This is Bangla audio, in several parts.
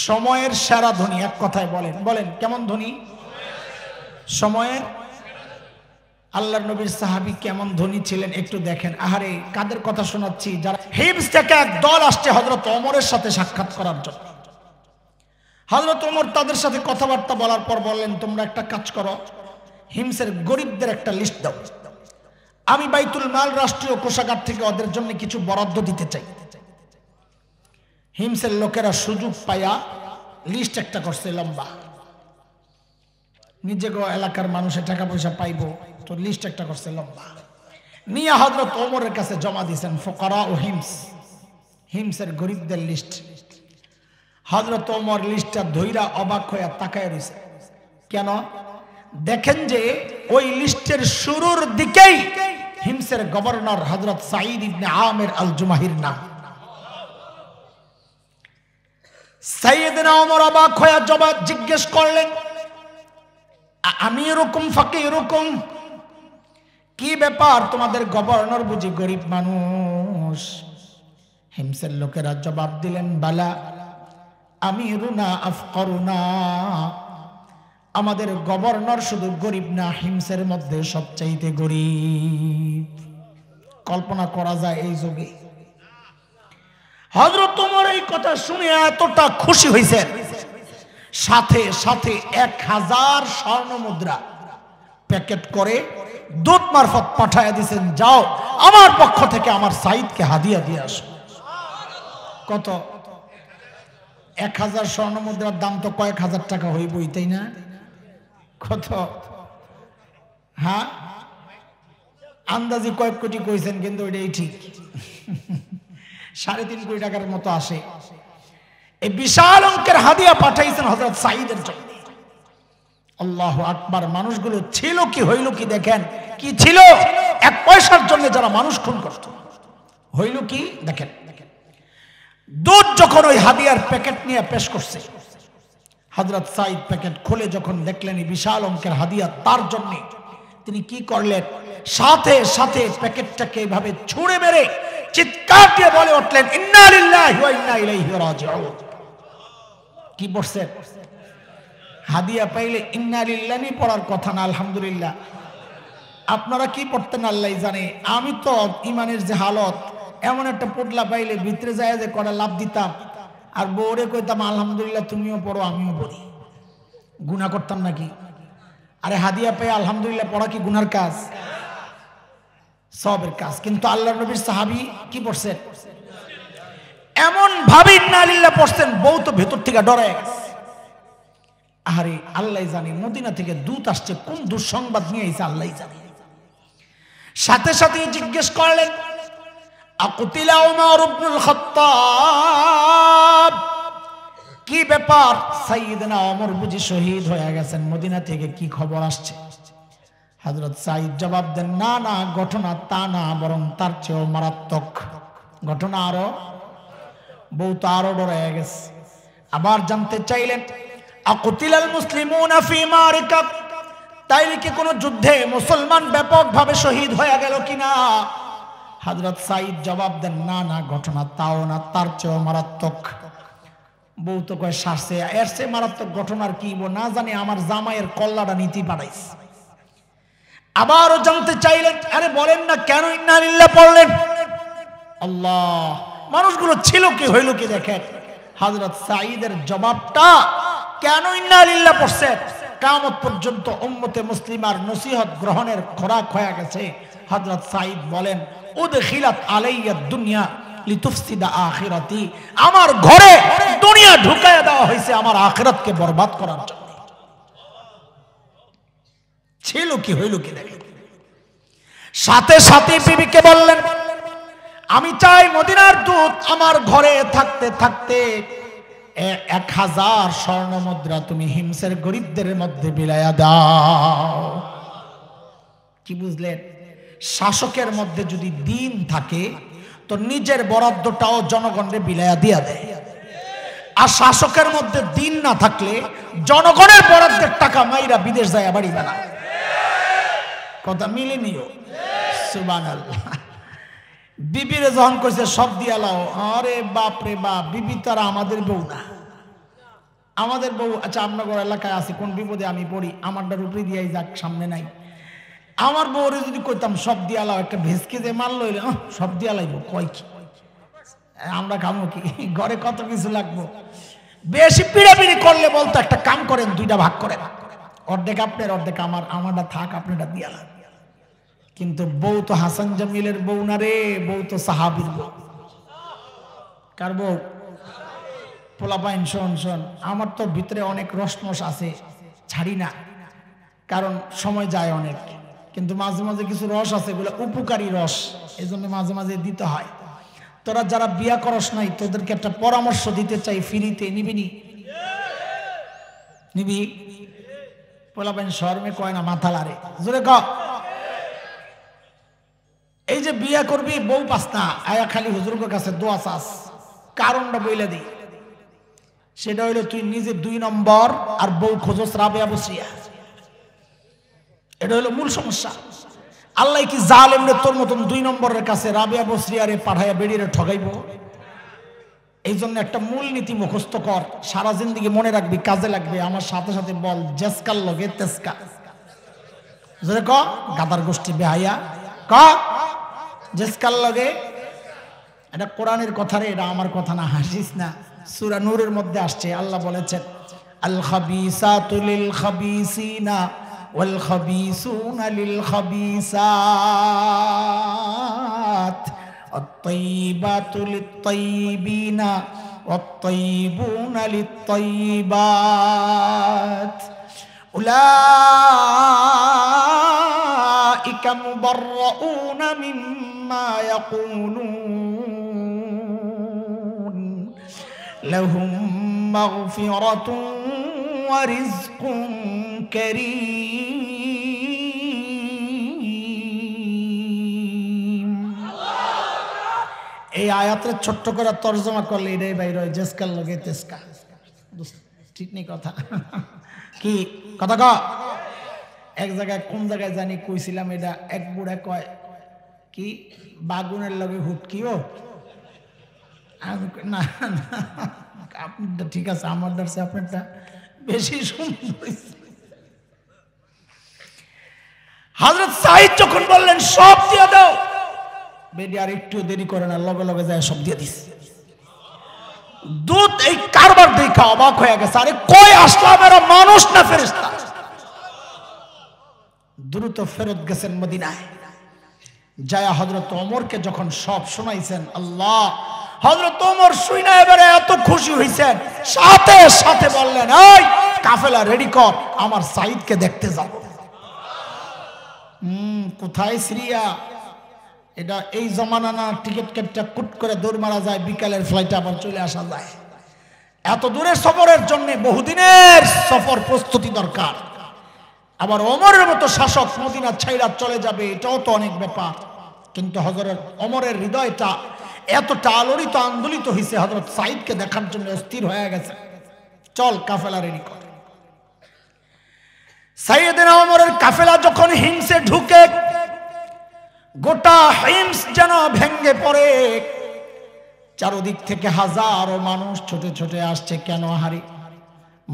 সময়ের সেরা ধনী। এক কথায় বলেন, বলেন কেমন ধনী? সময়ের। আল্লাহর নবীর সাহাবী কেমন ধনী ছিলেন একটু দেখেন। আহারে কাদের কথা শোনাচ্ছি, যারা হিমস থেকে এক দল আসছে হযরত ওমরের সাথে সাক্ষাৎ করার জন্য। হযরত ওমর তাদের সাথে কথাবার্তা বলার পর বললেন, তোমরা একটা কাজ করো, হিমসের গরিবদের একটা লিস্ট দাও, আমি বাইতুল মাল রাষ্ট্রীয় কোষাগার থেকে ওদের জন্য কিছু বরাদ্দ দিতে চাই। হিমসের লোকেরা সুযোগ পায়া লিস্ট একটা করছে লম্বা, নিজেকে এলাকার মানুষের টাকা পয়সা পাইবো তো লিস্ট একটা করছে লম্বা, নিয়ে হযরত ওমরের কাছে জমা দিয়েছেন। ফুকারা ও হিমস, হিমসের গরিবদের লিস্ট। হযরত ওমর লিস্টটা ধইরা অবাক হয়ে তাকায় রইছে। কেন? দেখেন যে ওই লিস্টের শুরুর দিকেই হিমসের গভর্নর হযরত সাঈদ ইবনে আমির আল জুমাহির নাম। সাইয়েদনা ওমর অবাক হয়ে জবাব জিজ্ঞেস করলেন, আমি এরকম ফাঁকে এরকম কি ব্যাপার, তোমাদের গভর্নর বুঝি গরিব মানুষ? হিমসের লোকেরা জবাব দিলেন, বালা আমিরুনা আফকরুনা, আমাদের গভর্নর শুধু গরিব না, হিমসের মধ্যে সবচাইতে গরিব। কল্পনা করা যায় এই যুগে। হযরত ওমর এই কথা শুনে এতটা খুশি হয়েছেন, সাথে সাথে 1000 স্বর্ণ মুদ্রা প্যাকেট করে দূত মারফত পাঠায় দিয়েছেন, যাও আমার পক্ষ থেকে আমার সাইদকে হাদিয়া দিয়ে আসো। কত? 1000 স্বর্ণ মুদ্রার দাম তো কয়েক হাজার টাকা হইবই, তাই না? কত? হ্যাঁ, আন্দাজি কয়েক কোটি কইছেন, কিন্তু ওইটাই ঠিক। 3.5 কোটি টাকার মতো আসে। এই বিশাল অঙ্কের হাদিয়া পাঠাইছেন হযরত সাঈদের জন্য। আল্লাহু আকবার। মানুষগুলো ছিল কি হইল কি দেখেন, কি ছিল? 1 পয়সার জন্য যারা মানুষ খুন করত, হইল কি দেখেন। দূত যখন ওই হাদিয়ার প্যাকেট নিয়ে পেশ করছে, হযরত সাঈদ প্যাকেট খুলে যখন দেখলেন এই বিশাল অঙ্কের হাদিয়া তার জন্য, তিনি কি করলেন? সাথে সাথে প্যাকেটটাকে এইভাবে ছুঁড়ে মেরে চিৎকার দিয়ে বলে উঠলেন, ইন্না লিল্লাহি ওয়া ইন্না ইলাইহি রাজিউন। কি পড়ছেন? হাদিয়া পাইলে ইন্না লিল্লাহি পড়ার কথা না, আলহামদুলিল্লাহ। আপনারা কি পড়তেন আল্লাহ জানে। আমি তো ইমানের যে হালত, এমন একটা পোটলা পাইলে ভিতরে যায় যে কটা লাভ দিতাম, আর বউরে কইতাম আলহামদুলিল্লাহ তুমিও পড়ো আমিও পড়ি। গুনাহ করতাম নাকি? আরে হাদিয়া পেয়ে আলহামদুলিল্লাহ পড়া কি গুনার কাজ? সবের কাজ। কিন্তু আল্লাহর নবীর সাহাবী কি পড়ছেন? এমন ভাবে ইন্না লিল্লাহ পড়ছেন, বউ তো ভেতর থেকে ডরে গেছে। আরে আল্লাহ জানে মদিনা থেকে দূত আসছে, কোন দুঃসংবাদ নিয়ে এসে আল্লাহ জানে। সাথে সাথে জিজ্ঞেস করলেন, আকুতিলা উমর ইবনুল খাত্তাব, কি ব্যাপার? সাইয়েদনা ওমর বুঝি শহীদ হয়ে গেছেন, মদিনা থেকে কি খবর আসছে? হযরত সাঈদ জবাব দেন, না না, ঘটনা তা না, বরং তার চেয়েও মারাত্মক ঘটনা। আরো বউ তো আরো ডরে গেছে। আবার জানতে চাইলেন, আকুতিলাল মুসলিমুনা ফি মারিকা, তাইলে কি কোনো যুদ্ধে মুসলমান ব্যাপকভাবে শহীদ হয়ে গেল কিনা? হযরত সাঈদ জবাব দেন, না না, ঘটনা তাও না, তার চেয়েও মারাত্মক। বউ তো কয়, শাসে এর চেয়ে মারাত্মক ঘটনার কি? না জানি আমার জামাইয়ের কল্লাটা নীতি পাঠাইছে। আবারও জানতে চাইলেন, আরে বলেন না কেন ইন্না লিল্লাহ পড়লেন? আল্লাহ, মানুষগুলো ছিল কি হইল কি দেখেন। হযরত সাঈদের জবাবটা, কেন ইন্না লিল্লাহ পড়ছেন, কিয়ামত পর্যন্ত উম্মতে মুসলিমার নসিহত গ্রহণের খোরাক হয়ে গেছে। হযরত সাঈদ বলেন, উদখিলাত আলাইয়া দুনিয়া লিতুফসিদা আখিরাতি, আমার ঘরে দুনিয়া ঢুকায়া দেওয়া হয়েছে আমার আখিরাতকে বরবাদ করার জন্য। ছিল কি হইল কি দেখেন। সাথে সাথে বিবিকে বললেন, আমি চাই মদিনার দূত আমার ঘরে থাকতে থাকতে 1000 স্বর্ণ মুদ্রা তুমি হিমসের গরিবদের মধ্যে বিলায়া দাও। কি বুঝলেন? শাসকের মধ্যে যদি দিন থাকে তো নিজের বরাদ্দটাও জনগণের বিলায়া দিয়া দেয়, আর শাসকের মধ্যে দিন না থাকলে জনগণের বরাদ্দের টাকা মাইরা বিদেশ যায় বাড়ি বানায়। কথা মিলেনিও? সুবহানাল্লাহ। বিবিরে যখন কইছে সব দিয়া লাও, আরে বাপ রে বাপ, বিবি তারা আমাদের বউ না, আমাদের বউ, আচ্ছা আপনার এলাকায় আছে, কোন বিপদে আমি পড়ি, আমারটার উপরে দিয়ে যাক, সামনে নাই। আমার বউরে যদি কইতাম সব দিয়া লাও, একটা ভেসকে যে মাল লইলে সব দিয়া লাইব, কয় কি আমরা খামো কি, ঘরে কত কিছু লাগবো। বেশি পিড়াপিড়ি করলে বলতো একটা কাম করেন, দুইটা ভাগ করেন, অর্ধেক আপনার অর্ধেক আমার, আমারটা থাক আপনারটা দিয়া লাগ। কিন্তু বউ তো হাসান জামিলের বউ না রে, বউ তো সাহাবীর বউ। কার বউ? পোলাপাইন শোন শোন, আমার তো ভিতরে অনেক রসমস আছে, ছাড়ি না, কারণ সময় যায় অনেক, কিন্তু মাঝে মাঝে কিছু রস আছে, এগুলো উপকারী রস, এই জন্য মাঝে মাঝে দিতে হয়। তোরা যারা বিয়া করস নাই, তোদেরকে একটা পরামর্শ দিতে চাই, ফ্রিতে নিবি? নিবি? পোলাপাইন শর্মে কয় না, মাথা লারে, জোরে ক। এই যে বিয়া করবি, বউ পাস না, আয়া খালি হুজুরের কাছে দোয়া চাস, কারণটা বইলে দিই। সেটা হইলো তুই নিজে 2 নম্বর, আর বউ খোঁজস রাবেয়া বসরিয়া। এটা হলো মূল সমস্যা। আল্লাহ কি জালেম রে তোর মতন 2 নম্বরের কাছে রাবেয়া বসরিয়ারে পাঠাইয়া বেড়িয়ে ঠগাইব? এই জন্য একটা মূল নীতি মুখস্থ কর, সারা জিন্দেগি মনে রাখবি, কাজে লাগবে। আমার সাথে সাথে বল, জেসকার লগে তেসকা। জোরে ক, গাদার গোষ্ঠী বেহাইয়া, ক জেসকার লগে। এটা কোরআনের কথা রে, এটা আমার কথা না, হাসিস না। সূরা নূরের মধ্যে আসছে, আল্লাহ বলেছেন আল খাবিসাতু লিল খাবিসিনা ওয়াল খাবিসুনা লিল খাবিসাত আত-তাইয়িবাতু লিত-তাইয়িবিনা ওয়াত-তাইয়িবুনা লিত-তাইয়িবাত উলাইকা মুবাররাউনা মিম্মা ইয়াকুলুন লাহুম মাগফিরাতুন ওয়া রিজকুন কারীম। এই আয়াতের ছোট্ট করে তরজমা করলে এটাই বাইর হয়, জেসকার লগে তেসকা। ঠিক নেই কথা? কি কথা ক? এক জায়গায়, কোন জায়গায় জানি কইছিলাম এটা, এক বুড়া কয় কি বাগুনের লগে হুটকিও। না আপনারটা ঠিক আছে, আমার দর্শে আপনারটা বেশি সুন্দর। হযরত সাঈদ যখন বললেন সব দিয়ে দাও, বেডি আর একটু দেরি করে না, লগে লগে যায় সব দিয়ে দিস। দুধ এই কারবার দেখা অবাক হয়ে গেছে, আরে কই আসলাম, এরা মানুষ না ফেরেশতা। দ্রুত ফেরত গেছেন মদিনায়, যায় হযরত ওমরকে যখন সব শোনাইছেন, আল্লাহ, হযরত ওমর শুনে এবারে এত খুশি হইছেন, সাথে সাথে বললেন এই কাফেলা রেডি কর, আমার সাঈদকে দেখতে যাব। কোথায় সিরিয়া? এটা এই জমানা না, টিকিট কেটে কুট করে দৌড় মারা যায়, বিকালের ফ্লাইটে আবার চলে আসা যায়। এত দূরের সফরের জন্য বহুদিনের সফর প্রস্তুতি দরকার। আবার ওমরের মতো শাসক মদিনা ছাইরা চলে যাবে, এটাও তো অনেক ব্যাপার। কিন্তু হযরত ওমরের হৃদয়টা এতটা আলোড়িত আন্দোলিত হয়েছে, হযরত সাঈদকে দেখার জন্য অস্থির হয়ে গেছে। চল কাফেলা রেডি কর। সাইয়েদনা ওমরের কাফেলা যখন হিমসে ঢুকে, গোটা হিমস যেন ভেঙ্গে পড়ে। চারদিক থেকে হাজারো মানুষ ছুটে ছুটে আসছে। কেন হারি?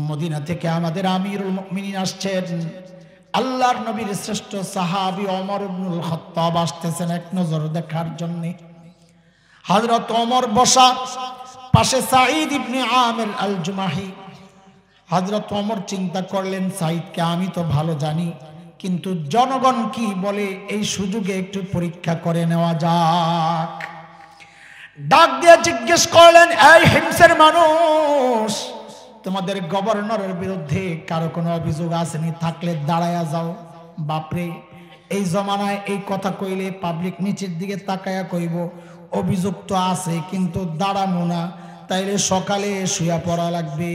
মদিনা থেকে আমাদের আমিরুল মুমিনিন আসছেন, আল্লাহর নবীর শ্রেষ্ঠ সাহাবী ওমর ইবনুল খাত্তাব আসতেছেন এক নজর দেখার জন্য। হযরত ওমর বসা, পাশে সাঈদ ইবনে আমির আল জুমাহি। হযরত ওমর চিন্তা করলেন, সাঈদকে আমি তো ভালো জানি, কিন্তু জনগণ কি বলে, এই সুযোগে একটু পরীক্ষা করে নেওয়া যাক। ডাক দিয়ে জিজ্ঞেস করলেন, এই হিমসের মানুষ, তোমাদের গভর্নরের বিরুদ্ধে কারো কোনো অভিযোগ আসেনি? থাকলে দাঁড়ায়া যাও। বাপরে, এই জমানায় এই কথা কইলে পাবলিক নিচের দিকে তাকায়া কইব অভিযোগ তো আছে, কিন্তু দাঁড়ানো না, তাইলে সকালে শুয়া পড়া লাগবে।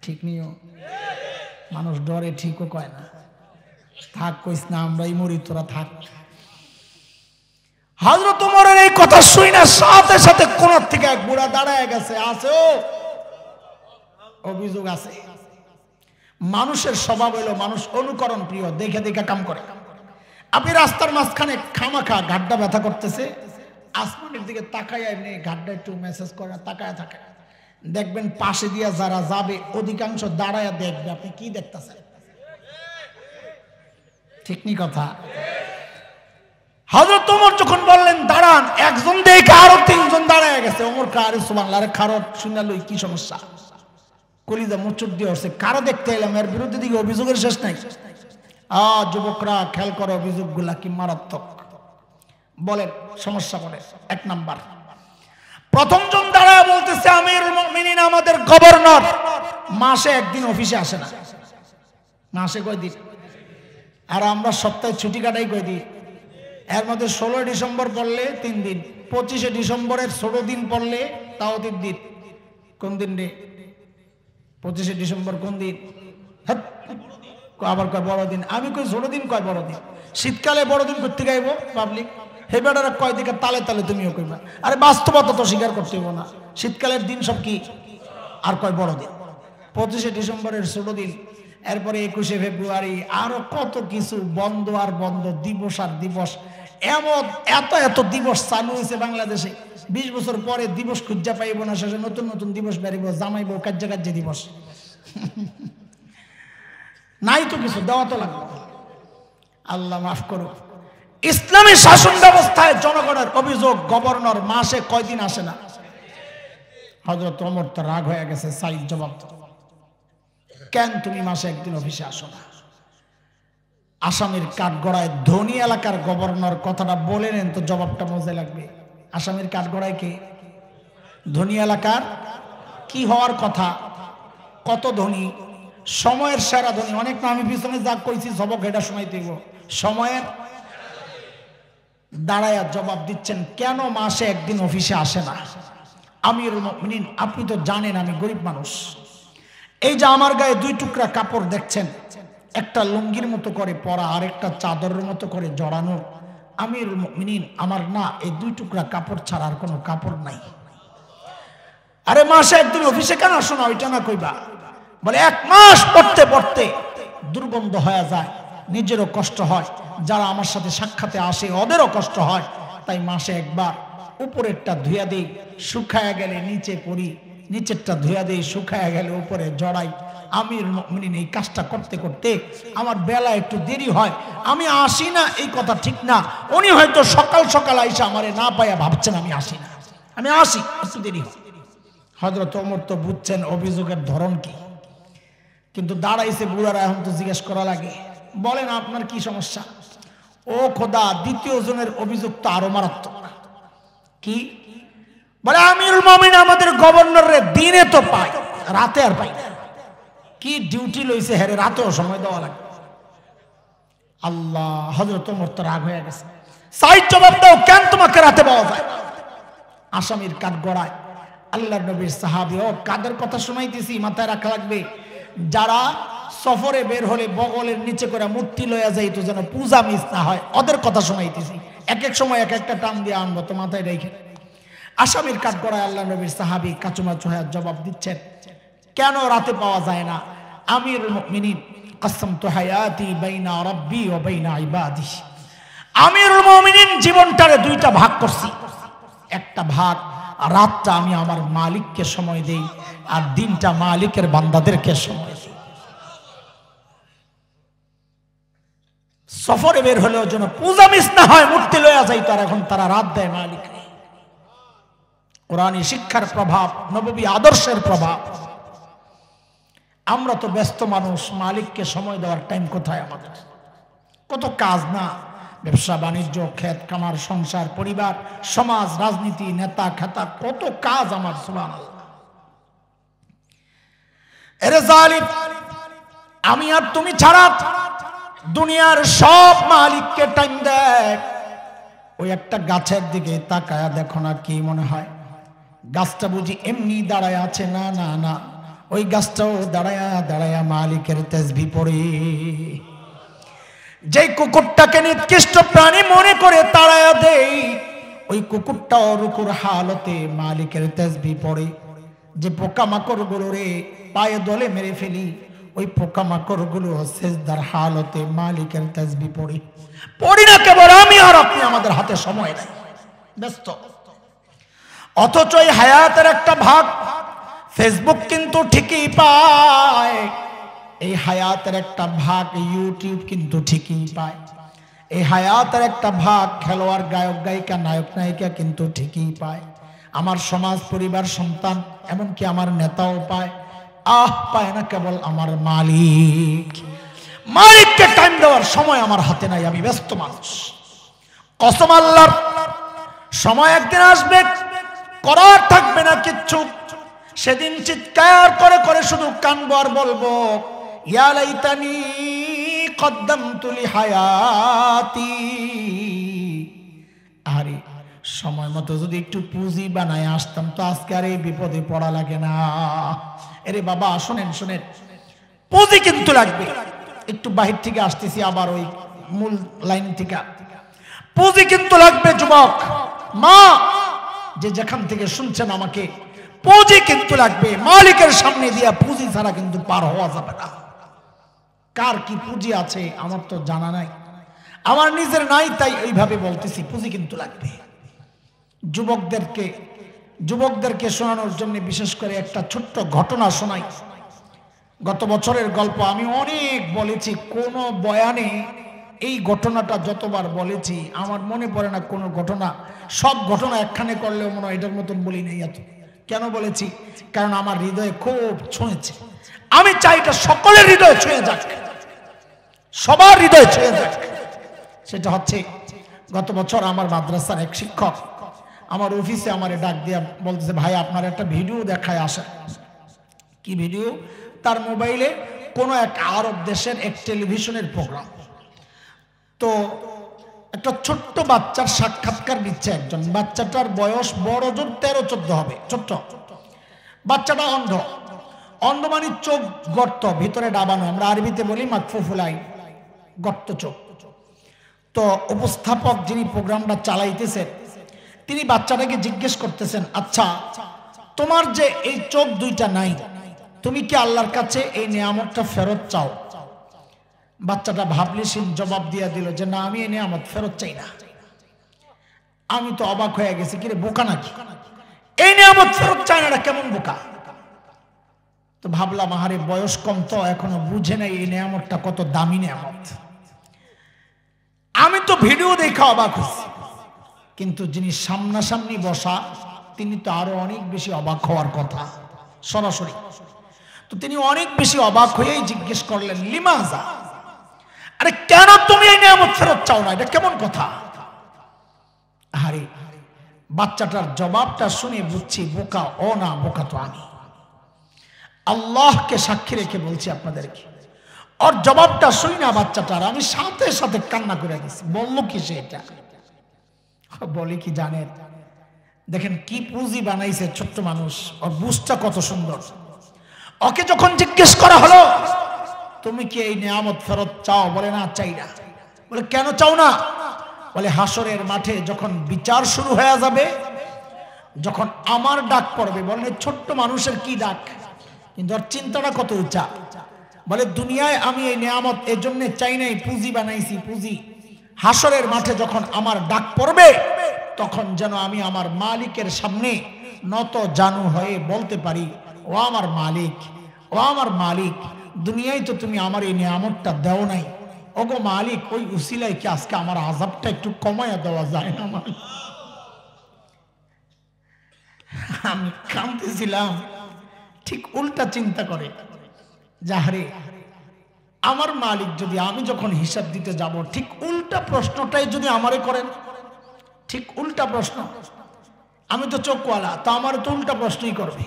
ঠিক নিও, মানুষ ডরে ঠিকও কয় না, থাক কইস না, আমরাই মরি, তোরা থাক। হযরত ওমরের এই কথা শুই না, সাথে সাথে কোন থেকে এক বুড়া দাঁড়ায় গেছে, আছে অভিযোগ আছে। মানুষের স্বভাব হইল মানুষ অনুকরণ প্রিয়, দেখে দেখে কাম করে। আপনি রাস্তার মাঝখানে খামাখা ঘাটটা ব্যথা করতেছে, আসমানের দিকে তাকায়, এমনি ঘাটটা একটু মেসেজ করে তাকায় থাকে, দেখবেন পাশে দিয়া যারা যাবে অধিকাংশ দাঁড়ায়া দেখবে আপনি কি দেখতেছেন। ঠিক নি কথা? হযরত ওমর যখন বললেন দাঁড়ান, একজন দেখে আরো তিনজন দাঁড়ায় গেছে। ওমর কারে সুবহানাল্লাহ, আরে খারত শুনে লই, কি সমস্যা? কলিজা মুচুর দিয়ে উঠছে, কারো দেখতে এলাম, এর বিরুদ্ধে দিকে অভিযোগের শেষ নাই। যুবকরা খেয়াল করো, অভিযোগগুলা কি মারাত্মক। বলেন সমস্যা বলে। এক নাম্বার, প্রথম জন দাঁড়ায় বলতেছে আমিরুল মুমিনিন আমাদের গভর্নর মাসে একদিন অফিসে আসে না। মাসে কয়দিন? আর আমরা সপ্তাহে ছুটি কাটাই কয়দিন? এর মধ্যে 16 ডিসেম্বর পড়লে 3 দিন, 25 ডিসেম্বরের 16 দিন পড়লে তাও 3 দিন। কোন দিন রে? 25 ডিসেম্বর কোন দিন? আবার কয় বড়দিন। আমি কই 16 দিন, কয় বড়দিন। শীতকালে বড়দিন করতে গাইব পাবলিক, হে বেটারা কয় দিকে তালে তালে তুমিও কইবা। আরে বাস্তবতা তো স্বীকার করতে হইব না, শীতকালের দিন সব কি, আর কয় বড়দিন। 25 ডিসেম্বরের 16 দিন, এরপরে 21 ফেব্রুয়ারি, আরো কত কিছু বন্ধ আর বন্ধ, দিবস আর দিবস। এমন এত এত দিবস চালু হয়েছে বাংলাদেশে, 20 বছর পরে দিবস খুঁজা পাইব না, শেষে নতুন নতুন দিবস বেরিব, জামাইব কাজ্যা কাজ্যা দিবস। নাই তো কিছু, দেওয়া তো লাগবে। আল্লাহ মাফ করুক। ইসলামী শাসন ব্যবস্থায় জনগণের অভিযোগ গভর্নর মাসে কয়দিন আসে না। হযরত ওমর তো রাগ হয়ে গেছে। সাইদ জবাব, কেন তুমি মাসে একদিন অফিসে আসো না? আসামির কাঠগড়ায় ধনী এলাকার গভর্নর, কথাটা বলে নেন তো জবাবটা মজা লাগবে। আসামির কাঠগড়ায় কে? ধনী এলাকার। কি হওয়ার কথা? কত ধনী? সময়ের সেরা ধনী। অনেক না, আমি পিছনে যা কইছি সবক এটা শোনাই দিব। সময়ের দাঁড়ায়া জবাব দিচ্ছেন, কেন মাসে একদিন অফিসে আসে না? আমিরুল মুমিনিন আপনি তো জানেন আমি গরিব মানুষ। এই যে আমার গায়ে 2 টুকরা কাপড় দেখছেন, একটা লুঙ্গির মতো করে পরা, আর একটা চাদরের মতো করে জড়ানো। আমিরুল মুমিনিন আমার না এই 2 টুকরা কাপড় ছাড়া আর কোনো কাপড় নাই। আরে মাসে একদিন অফিসে কেন আসো না ওইটা না কইবা? বলে 1 মাস পড়তে পড়তে দুর্গন্ধ হয়ে যায়, নিজেরও কষ্ট হয়, যারা আমার সাথে সাক্ষাতে আসে ওদেরও কষ্ট হয়, তাই মাসে একবার উপরেরটা ধুইয়া দেই, শুকায়া গেলে নিচে পড়ি, নিচেরটা ধুইয়া দেই, শুকায়া গেলে উপরে জড়াই। আমিরুল মুমিনিন এই কাজটা করতে করতে আমার বেলা একটু দেরি হয়। আমি আসি না এই কথা ঠিক না, উনি হয়তো সকাল সকাল আইসা আমারে না পাইয়া ভাবছেন আমি আসি না, আমি আসি, একটু দেরি হয়। হযরত ওমর তো বুঝছেন অভিযোগের ধরন কি, কিন্তু দাঁড়াইছে বুড়ারা, এখন তো জিজ্ঞেস করা লাগে, বলেন আপনার কি সমস্যা? ও খোদা, দ্বিতীয় জনের অভিযোগ তো আরো মারাত্মক। কি বলে? আমিরুল মুমিনিন আমাদের গভর্নরের দিনে তো পায়, রাতে আর পাই না। কি ডিউটি লইছে হেরে, রাতেও সময় দেওয়া লাগে। আল্লাহ, হযরত ওমর তো রাগ হয়ে গেছে। সাইদ জবাব দাও, কেন তোমাকে রাতে পাওয়া যায়? আসামির কাঠ গড়ায় আল্লাহর নবীর সাহাবী। ও কাদের কথা শোনাইতেছি, মাথায় রাখা লাগবে। যারা সফরে বের হলে বগলের নিচে করে মূর্তি লইয়া যাইত যেন পূজা মিস না হয়, ওদের কথা শোনাইতেছি। এক এক সময় এক একটা টান দিয়ে আনবো, তো মাথায় রেখে। আসামির কাঠ গড়ায় আল্লাহ নবীর সাহাবী কাচুমাচু হয়ে জবাব দিচ্ছেন, কেন রাতে পাওয়া যায় না? আমিরুল মুমিনিন কসমতু হায়াতি বাইনা রাব্বি ওয়া বাইনা ইবাদি। আমিরুল মুমিনিন জীবনটারে 2টা ভাগ করছি। একটা ভাগ রাতটা আমি আমার মালিককে সময় দেই, আর দিনটা মালিকের বান্দাদেরকে সময় দেই। সফরে বের হলেও যেন পূজা মিস না হয়, মূর্তি লইয়া যাইতো, আর এখন তারা রাত দেয় মালিককে। কোরআনী শিক্ষার প্রভাব, নববী আদর্শের প্রভাব। আমরা তো ব্যস্ত মানুষ, মালিককে সময় দেওয়ার টাইম কোথায় আমাদের? কত কাজ না, ব্যবসা বাণিজ্য, ক্ষেত খামার, সংসার, পরিবার, সমাজ, রাজনীতি, নেতা খেতা, কত কাজ আমার। সুবহানাল্লাহ। এরে জালিম, আমি আর তুমি ছাড়া দুনিয়ার সব মালিককে টাইম দেয়। ওই একটা গাছের দিকে তাকায়া দেখো না, কি মনে হয় গাছটা বুঝি এমনি দাঁড়ায় আছে? না না না, ওই গাছটাও দাঁড়ায়া দাঁড়ায়া মালিকের তাসবিহ পড়ে। যে কুকুরটাকে নিকৃষ্ট প্রাণী মনে করে তাড়ায়া দেই, ওই কুকুরটাও রুকুর হালতে মালিকের তাসবিহ পড়ে। যে পোকামাকড় গুলো রে পায়ে দলে মেরে ফেলি, ওই পোকামাকড় গুলো সেজদার হালতে মালিকের তাসবিহ পড়ে। পড়ি না কেবল আমি আর আপনি, আমাদের হাতে সময় নাই, ব্যস্ত। অথচ এই হায়াতের একটা ভাগ ফেসবুক কিন্তু ঠিকই পায়, এই হায়াতের একটা ভাগ ইউটিউব কিন্তু ঠিকই পায়, এই হায়াতের একটা ভাগ খেলোয়াড় গায়ক গায়িকা নায়ক নায়িকা কিন্তু ঠিকই পায়, আমার সমাজ পরিবার সন্তান এমনকি আমার নেতাও পায়। পায় না কেবল আমার মালিক। মালিককে টাইম দেওয়ার সময় আমার হাতে নাই, আমি ব্যস্ত মানুষ। কসম আল্লাহর, সময় একদিন আসবে করার থাকবে না কিচ্ছু। সেদিন চিৎকার করে করে শুধু কানবো আর বলবো, ইয়া লাইতানি কদ্দামতু লিহায়াতি। আরে সময় মতো যদি একটু পুঁজি বানায় আসতাম তো আজকে আর এই বিপদে পড়া লাগে না। আরে বাবা শোনেন শোনেন, পুঁজি কিন্তু লাগবে। একটু বাহির থেকে আসতেছি আবার ওই মূল লাইন থেকে। পুঁজি কিন্তু লাগবে যুবক মা, যে যেখান থেকে শুনছেন আমাকে, পুঁজি কিন্তু লাগবে। মালিকের সামনে দিয়া পুঁজি ছাড়া কিন্তু পার হওয়া যাবে না। কার কি পুঁজি আছে আমার তো জানা নাই, আমার নিজের নাই, তাই এইভাবে বলতেছি। পুঁজি কিন্তু লাগবে। যুবকদেরকে শোনানোর জন্য বিশেষ করে একটা ছোট্ট ঘটনা শোনাই। গত বছরের গল্প আমি অনেক বলেছি, কোন বয়ানে এই ঘটনাটা যতবার বলেছি আমার মনে পড়ে না কোন ঘটনা। সব ঘটনা একখানে করলেও মনে হয় এটার মতন বলি নাই এত। কেন বলেছি? কারণ আমার হৃদয়ে খুব ছুঁয়েছে। আমি চাই এটা সকলের হৃদয়ে ছুঁয়ে যাক, সবার হৃদয়ে ছুঁয়ে যাক। সেটা হচ্ছে, গত বছর আমার মাদ্রাসার এক শিক্ষক আমার অফিসে আমারে ডাক দিয়ে বলতেছে, ভাই আপনার একটা ভিডিও দেখায় আসে। কি ভিডিও? তার মোবাইলে কোনো এক আরব দেশের এক টেলিভিশনের প্রোগ্রাম। তো একটা ছোট্ট বাচ্চার সাক্ষাৎকার দিচ্ছে একজন। বাচ্চাটার বয়স বড় জোর 13-14 হবে, ছোট্ট বাচ্চাটা। অন্ধ মানে চোখ গর্ত, ভিতরে ডাবানো, আমরা আরবিতে বলি মাকফুফুলাই, গর্ত চোখ। তো উপস্থাপক যিনি প্রোগ্রামটা চালাইতেছেন তিনি বাচ্চাটাকে জিজ্ঞেস করতেছেন, আচ্ছা তোমার যে এই চোখ দুইটা নাই, তুমি কি আল্লাহর কাছে এই নিয়ামতটা ফেরত চাও? বাচ্চাটা ভাবলিসীন জবাব দিয়ে দিল যে না, আমি এই নিয়ামত ফেরত চাই না। আমি তো অবাক হয়ে গেছি, কিরে বোকা নাকি, এই নিয়ামত ফেরত চাই না, কেমন বোকা। তো ভাবলাম আহারে বয়স কম তো এখনো বুঝে নাই এই নিয়ামতটা কত দামি নিয়ামত। আমি তো ভিডিও দেখা অবাক হয়েছি, কিন্তু যিনি সামনাসামনি বসা তিনি তো আরো অনেক বেশি অবাক হওয়ার কথা সরাসরি। তো তিনি অনেক বেশি অবাক হয়েই জিজ্ঞেস করলেন, লিমাজা, আরে কেন তুমি এই নিয়ামত ফেরত চাও না, এটা কেমন কথা? আরে বাচ্চাটার জবাবটা শুনে বুঝছি বোকা ও না, বোকা তো আমি। আল্লাহকে সাক্ষী রেখে বলছি আপনাদেরকে, ওর জবাবটা শুনি না বাচ্চাটার আমি সাথে সাথে কান্না করে গেছি। বললো কি সে? এটা বলি কি জানেন? দেখেন কি পুঁজি বানাইছে ছোট্ট মানুষ, ওর বুঝটা কত সুন্দর। ওকে যখন জিজ্ঞেস করা হলো তুমি কি এই নিয়ামত ফেরত চাও, বলে না চাই না। বলে কেন চাও না? বলে হাসরের মাঠে যখন বিচার শুরু হয়ে যাবে, যখন আমার ডাক পড়বে। বলে ছোট্ট মানুষের কি ডাক, কিন্তু ওর চিন্তাটা কত উঁচা। বলে দুনিয়ায় আমি এই নিয়ামত এই জন্য চাই নাই, পুঁজি বানাইছি, পুঁজি। হাসরের মাঠে যখন আমার ডাক পড়বে তখন যেন আমি আমার মালিকের সামনে নত জানু হয়ে বলতে পারি, ও আমার মালিক, ও আমার মালিক, দুনিয়ায় তো তুমি আমার এই নিয়ামতটা দেও নাই, ওগো মালিক, ওই উসিলায় কি আজকে আমার আযাবটা একটু কমায়া দেওয়া যায় না? আমি কাঁদতেছিলাম। ঠিক উল্টা চিন্তা করে, যাহারে আমার মালিক যদি আমি যখন হিসাব দিতে যাব ঠিক উল্টা প্রশ্নটাই যদি আমারে করেন, ঠিক উল্টা প্রশ্ন, আমি তো চোখওয়ালা, তা আমার তো উল্টা প্রশ্নই করবে।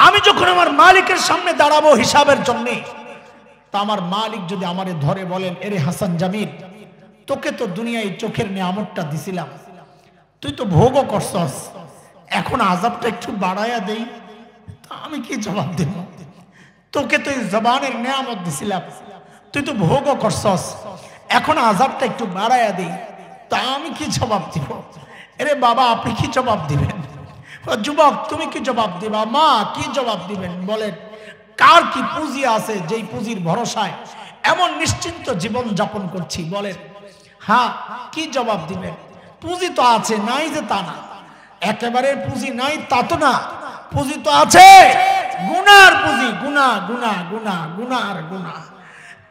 আমি যখন আমার মালিকের সামনে দাঁড়াবো হিসাবের জন্য, তা আমার মালিক যদি আমারে ধরে বলেন, এরে হাসান জামিল, তোকে তো দুনিয়ায় চোখের নিয়ামতটা দিছিলাম, তুই তো ভোগও করছস, এখন আযাবটা একটু বাড়ায়া দেই, তা আমি কি জবাব দেব? তোকে তো জবানের নিয়ামত দিছিলাম, তুই তো ভোগও করছস, এখন আযাবটা একটু বাড়ায়া দেই, তা আমি কি জবাব দিব? এরে বাবা আপনি কি জবাব দিবেন? যুবক তুমি কি জবাব দিবা? মা কি জবাব দিবেন? বলেন কার কি পুঁজি আছে যেই পুঁজির ভরসায় এমন নিশ্চিন্ত জীবন যাপন করছি? বলেন হ্যাঁ, কি জবাব দিবেন? পুঁজি তো আছে, নাই যে তা না, একেবারে পুঁজি নাই তা তো না, পুঁজি তো আছে, গুনার পুঁজি, গুনাহ গুনাহ গুনাহ গুনার গুনাহ।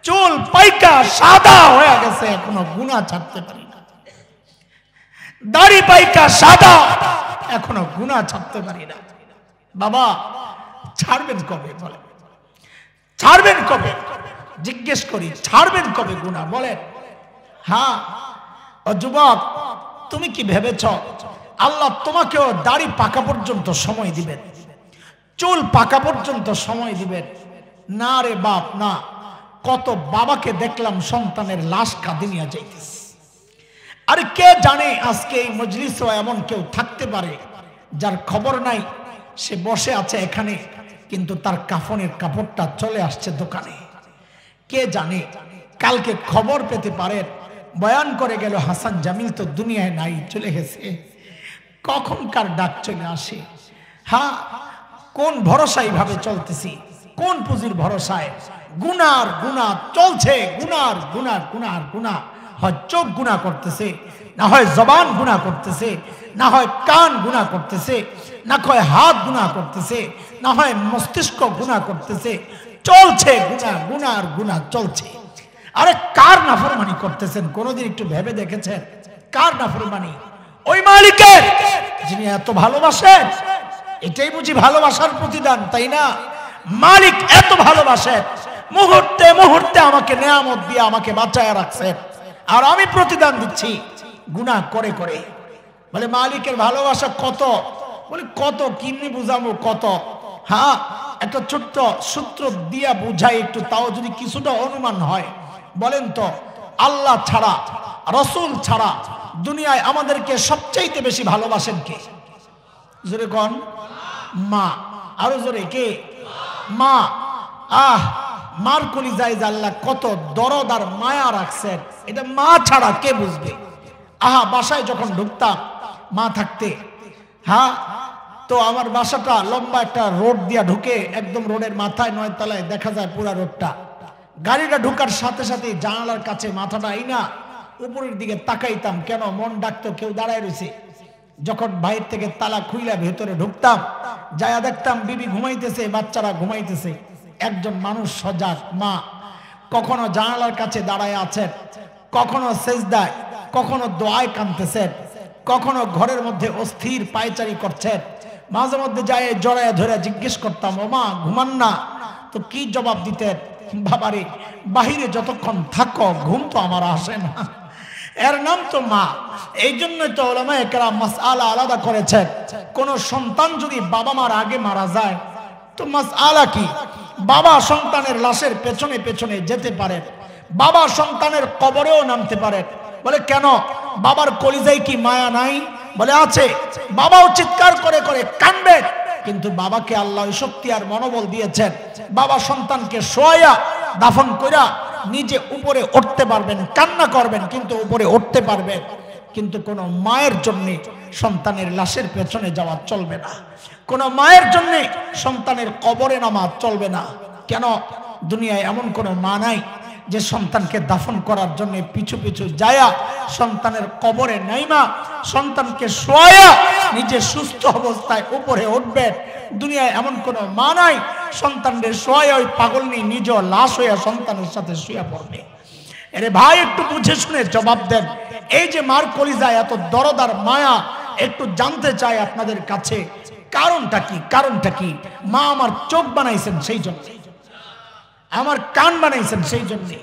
চুল পাইকা সাদা হয়ে গেছে, এখনো গুনাহ ছাড়তে পারি না। দাড়ি পাইকা সাদা, এখনো গুনাহ ছাড়তে পারি না। বাবা ছাড়বেন কবে বলেন? ছাড়বেন কবে? জিজ্ঞেস করি, ছাড়বেন কবে গুনাহ বলেন? হ্যাঁ, ও যুবক, তুমি কি ভেবেছ আল্লাহ তোমাকেও দাড়ি পাকা পর্যন্ত সময় দিবেন, চুল পাকা পর্যন্ত সময় দিবেন? না রে বাপ না। কত বাবাকে দেখলাম সন্তানের লাশ কাঁধে নিয়ে যাইতেছে। আরে কে জানে আজকে এই মজলিসেও এমন কেউ থাকতে পারে যার খবর নাই, সে বসে আছে এখানে, কিন্তু তার কাফনের কাপড়টা চলে আসছে দোকানে। কে জানে কালকে খবর পেতে পারেন বয়ান করে গেল হাসান জামিল তো দুনিয়ায় নাই, চলে গেছে। কখন কার ডাক চলে আসে। হ্যাঁ, কোন ভরসায় ভাবে চলতেছি, কোন পুঁজির ভরসায়? গুনার গুনাহ চলছে, গুনার গুনার গুনার গুনাহ। হয় চোখ গুনাহ করতেছে, না হয় জবান গুনাহ করতেছে, না হয় কান গুনাহ করতেছে, না হয় হাত গুনাহ করতেছে, না হয় মস্তিষ্ক গুনাহ করতেছে। চলছে গুনাহ, গুনার গুনাহ চলছে। আরে কার নাফরমানি করতেছেন? কোনদিন একটু ভেবে দেখেছেন কার নাফরমানি? ওই মালিকের যিনি এত ভালোবাসেন। এটাই বুঝি ভালোবাসার প্রতিদান, তাই না? মালিক এত ভালোবাসেন, মুহূর্তে মুহূর্তে আমাকে নেয়ামত দিয়ে আমাকে বাঁচায় রাখছেন, আর আমি প্রতিদান দিচ্ছি গুনাহ করে করে। বলে মালিকের ভালোবাসা কত? বলে কত, কিমনি বুঝাবো কত? হ্যাঁ, একটা ছোট্ট সূত্র দিয়া বুঝাই একটু, তাও যদি কিছুটা অনুমান হয়। বলেন তো, আল্লাহ ছাড়া, রসুল ছাড়া দুনিয়ায় আমাদেরকে সবচাইতে বেশি ভালোবাসেন কে? জোরে কোন? মা। আরো জোরে কে? মা। মার কলিজায় আল্লাহ কত দরদ আর মায়া রাখছেন, এটা মা ছাড়া কে বুঝবে? বাসায় যখন ঢুকতাম মা থাকতে, হ্যাঁ, তো আমার বাসাটা লম্বা একটা রোড দিয়া ঢুকে, একদম রোডের মাথায় 9 তলায় দেখা যায় পুরা রোডটা। গাড়িটা ঢুকার সাথে সাথে জানালার কাছে মাথাটা আইনা উপরের দিকে তাকাইতাম, কেন মন ডাকতো কেউ দাঁড়ায় রয়েছে। যখন বাইরে থেকে তালা খুইলা ভেতরে ঢুকতাম, যায়া দেখতাম বিবি ঘুমাইতেছে, বাচ্চারা ঘুমাইতেছে, একজন মানুষ সজাগ মা কখনো জানালার কাছে দাঁড়ায় আছেন, কখনো সেজদায়, কখনো দোয়ায় কাঁদতেছেন, কখনো ঘরের মধ্যে অস্থির পায়চারি করছেন। মাঝে মধ্যে যায় জড়ায় ধরে জিজ্ঞেস করতাম, ও মা ঘুমান না? তো কি জবাব দিতেন? বাবারে বাহিরে যতক্ষণ থাকো ঘুম তো আমার আসে না। এর নাম তো মা। এই জন্যই তো উলামায়ে কেরাম মাসআলা আলাদা করেছেন। কোন সন্তান যদি বাবা মার আগে মারা যায় তো মাসআলা কি? বাবা সন্তানের লাশের পেছনে পেছনে যেতে পারে, বাবা সন্তানের কবরেও নামতে পারে। বলে কেন? বাবার কলিজায় কি মায়া নাই? বলে আছে। বাবাও চিৎকার করে করে কাঁদবে, কিন্তু বাবাকে আল্লাহ শক্তি আর মনোবল দিয়েছেন, বাবা সন্তানকে শোয়া দাফন কইরা নিজে উপরে উঠতে পারবেন, কান্না করবেন কিন্তু উপরে উঠতে পারবেন। কিন্তু কোন মায়ের জন্য সন্তানের লাশের পেছনে যাওয়া চলবে না, কোন মায়ের জন্য সন্তানের কবরে নামা চলবে না। কেন? দুনিয়ায় এমন কোন মা নাই যে সন্তানকে দাফন করার জন্য পিছু পিছু যায়া সন্তানের কবরে নাইমা সন্তানকে শোয়া নিজে সুস্থ অবস্থায় উপরে উঠবে। দুনিয়ায় এমন কোন মা নাই সন্তানদের শোয়া ওই পাগল নিয়ে নিজেও লাশ হইয়া সন্তানের সাথে শুয়ে পড়বে। আরে ভাই একটু বুঝে শুনে জবাব দেন। এই যে মার কলিজায় এত দরদ আর মায়া, একটু জানতে চাই আপনাদের কাছে কারণটা কি? কারণটা কি? মা আমার চোখ বানাইছেন সেই জন্য, আমার কান বানাইছেন সেই জন্যে,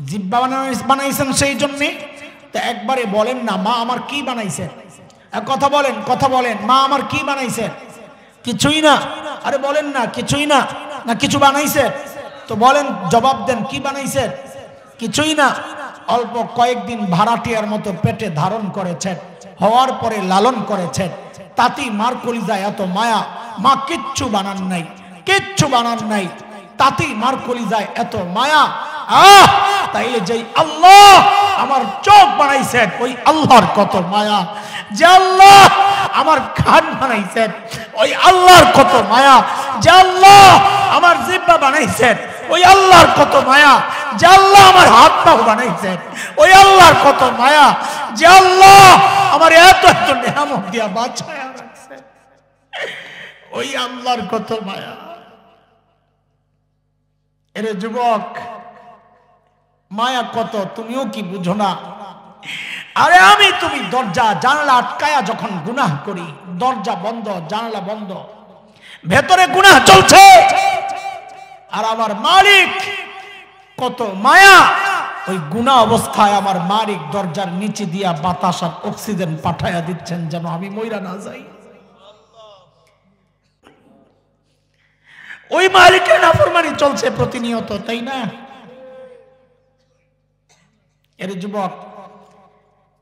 জিহ্বা বানাইছেন সেই জন্যে। তো একবারে বলেন না মা আমার কি বানাইছেন? কথা বলেন, কথা বলেন, মা আমার কি বানাইছেন? কিছুই না। আরে বলেন না কিছুই না, না কিছু বানাইছেন? তো বলেন, জবাব দেন, কি বানাইছেন? কিছুই না। অল্প কয়েকদিন ভাড়াটিয়ার মতো পেটে ধারণ করেছেন, হওয়ার পরে লালন করেছেন, তাতেই মার কলিজায় এত মায়া। মা কিচ্ছু বানান নাই, কিচ্ছু বানান নাই, তাতেই মার কলিজায় এত মায়া। তাইলে যেই আল্লাহ আমার চোখ বানাইছেন ওই আল্লাহর কত মায়া, যে আল্লাহ আমার কান বানাইছেন ওই আল্লাহর কত মায়া, যে আল্লাহ আমার জিহ্বা বানাইছেন ওই আল্লাহর কত মায়া, যে আল্লাহ আমার হাত পা বানাইছেন ওই আল্লাহর কত মায়া, যে আল্লাহ আমার এত এত নেয়ামত দিয়া বাঁচায়া রাখছেন ওই আল্লাহর কত মায়া। এরে যুবক, মায়া কত তুমিও কি বুঝো না? আরে আমি তুমি দরজা জানালা আটকায়া যখন গুনাহ করি, দরজা বন্ধ জানালা বন্ধ, ভেতরে গুনাহ চলছে, আর আমার মালিক কত মায়া, ওই গুনাহ অবস্থায় আমার মালিক দরজার নিচে দিয়া বাতাস আর অক্সিজেন পাঠায়া দিচ্ছেন যেন আমি মইরা না যাই। ওই মালিকের নাফরমানি চলছে প্রতিনিয়ত, তাই না? এর যুবক,